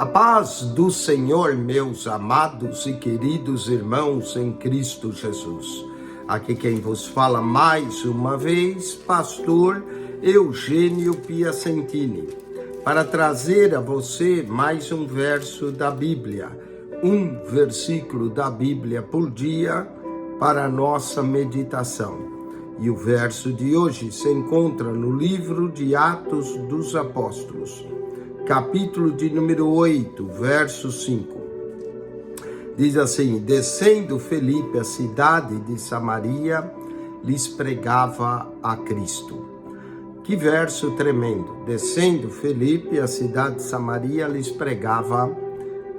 A paz do Senhor, meus amados e queridos irmãos em Cristo Jesus. Aqui quem vos fala mais uma vez, pastor Eugênio Piacentini, para trazer a você mais um verso da Bíblia, um versículo da Bíblia por dia para a nossa meditação. E o verso de hoje se encontra no livro de Atos dos Apóstolos, capítulo de número 8, verso 5. Diz assim: descendo Felipe à cidade de Samaria, lhes pregava a Cristo. Que verso tremendo! Descendo Felipe à cidade de Samaria, lhes pregava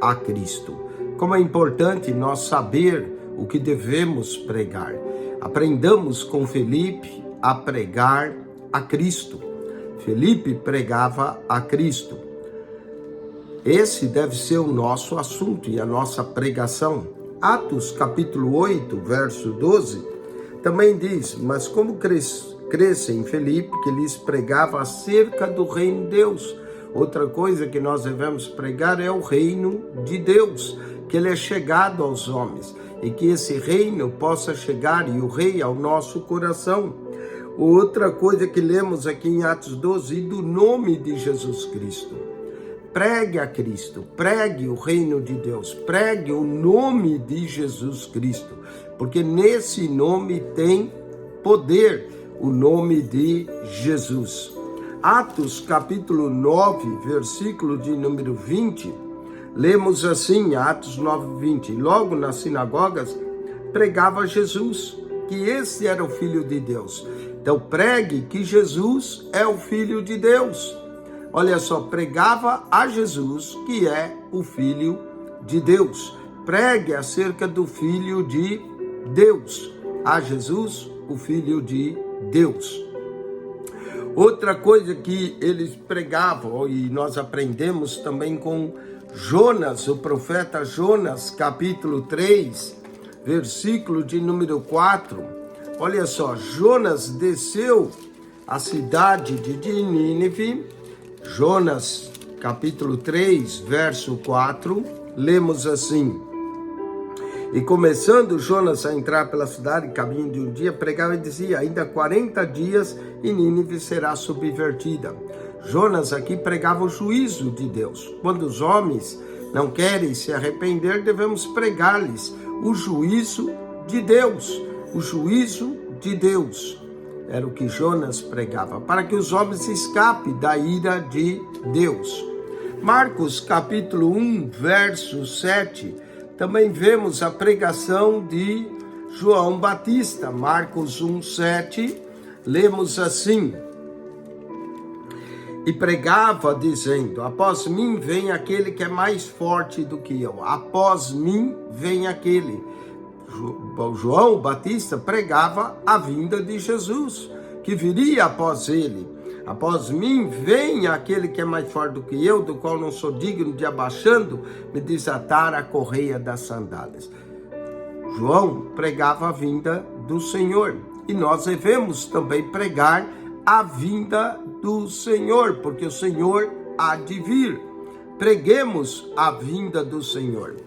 a Cristo. Como é importante nós saber o que devemos pregar. Aprendamos com Felipe a pregar a Cristo. Felipe pregava a Cristo. Esse deve ser o nosso assunto e a nossa pregação. Atos capítulo 8, verso 12, também diz: mas como cresce em Felipe, que lhes pregava acerca do reino de Deus. Outra coisa que nós devemos pregar é o reino de Deus, que ele é chegado aos homens, e que esse reino possa chegar, e o rei, ao nosso coração. Outra coisa que lemos aqui em Atos 12, e do nome de Jesus Cristo. Pregue a Cristo, pregue o reino de Deus, pregue o nome de Jesus Cristo, porque nesse nome tem poder, o nome de Jesus. Atos capítulo 9, versículo de número 20, lemos assim, Atos 9, 20, logo nas sinagogas pregava Jesus, que esse era o Filho de Deus. Então pregue que Jesus é o Filho de Deus. Olha só, pregava a Jesus, que é o Filho de Deus. Pregue acerca do Filho de Deus. A Jesus, o Filho de Deus. Outra coisa que eles pregavam, e nós aprendemos também com Jonas, o profeta Jonas, capítulo 3, versículo de número 4. Olha só, Jonas desceu à cidade de Nínive. Jonas, capítulo 3, verso 4, lemos assim: e começando Jonas a entrar pela cidade, caminho de um dia, pregava e dizia: ainda 40 dias e Nínive será subvertida. Jonas aqui pregava o juízo de Deus. Quando os homens não querem se arrepender, devemos pregar-lhes o juízo de Deus. O juízo de Deus. Era o que Jonas pregava, para que os homens escapem da ira de Deus. Marcos capítulo 1, verso 7, também vemos a pregação de João Batista. Marcos 1, 7, lemos assim: e pregava dizendo: após mim vem aquele que é mais forte do que eu. Após mim vem aquele. João Batista pregava a vinda de Jesus, que viria após ele. Após mim vem aquele que é mais forte do que eu, do qual não sou digno de, abaixando, me desatar a correia das sandálias. João pregava a vinda do Senhor, e nós devemos também pregar a vinda do Senhor, porque o Senhor há de vir. Preguemos a vinda do Senhor.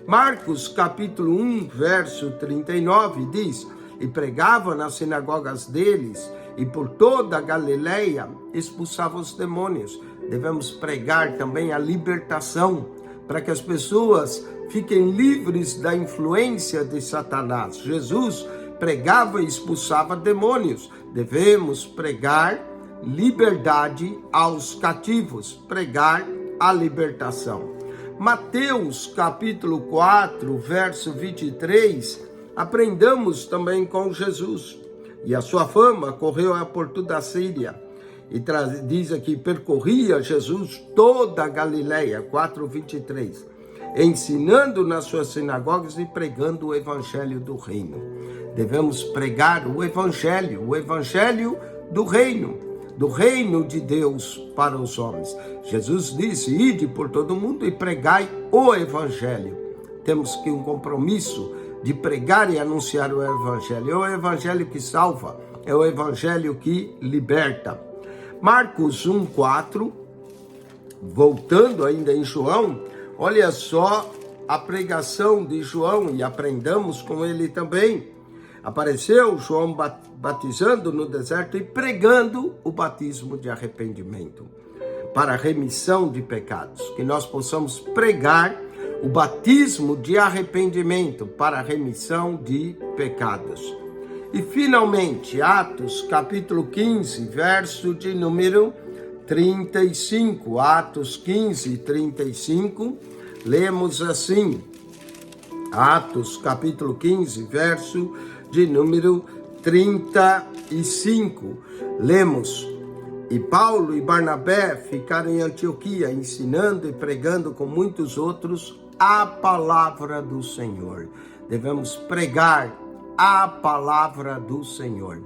Marcos capítulo 1, verso 39 diz: e pregava nas sinagogas deles, e por toda a Galileia expulsava os demônios. Devemos pregar também a libertação, para que as pessoas fiquem livres da influência de Satanás. Jesus pregava e expulsava demônios. Devemos pregar liberdade aos cativos, pregar a libertação. Mateus capítulo 4, verso 23, aprendamos também com Jesus. E a sua fama correu por toda a Síria. E diz aqui, percorria Jesus toda a Galileia, 4:23, ensinando nas suas sinagogas e pregando o evangelho do reino. Devemos pregar o evangelho do reino de Deus para os homens. Jesus disse: ide por todo mundo e pregai o evangelho. Temos que um compromisso de pregar e anunciar o evangelho. É o evangelho que salva, é o evangelho que liberta. Marcos 1:4 voltando ainda em João, olha só a pregação de João e aprendamos com ele também. Apareceu João batizando no deserto e pregando o batismo de arrependimento para a remissão de pecados. Que nós possamos pregar o batismo de arrependimento para a remissão de pecados. E finalmente, Atos capítulo 15, verso de número 35. Atos 15, 35, lemos assim. Atos capítulo 15, verso de número 35. Lemos: e Paulo e Barnabé ficaram em Antioquia, ensinando e pregando com muitos outros a palavra do Senhor. Devemos pregar a palavra do Senhor.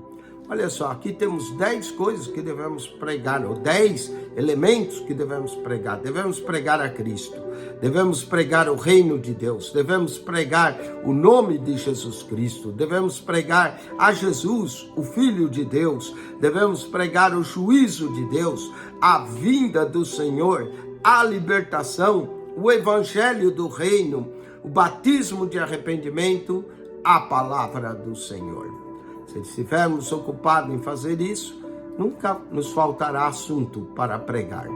Olha só, aqui temos 10 coisas que devemos pregar, ou 10 elementos que devemos pregar. Devemos pregar a Cristo, devemos pregar o reino de Deus, devemos pregar o nome de Jesus Cristo, devemos pregar a Jesus, o Filho de Deus, devemos pregar o juízo de Deus, a vinda do Senhor, a libertação, o evangelho do reino, o batismo de arrependimento, a palavra do Senhor. Se estivermos ocupados em fazer isso, nunca nos faltará assunto para pregar.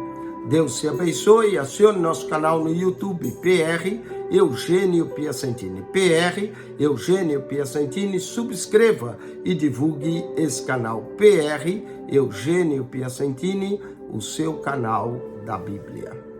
Deus te abençoe. Acione nosso canal no YouTube, PR Eugênio Piacentini. PR Eugênio Piacentini. Subscreva e divulgue esse canal. PR Eugênio Piacentini, o seu canal da Bíblia.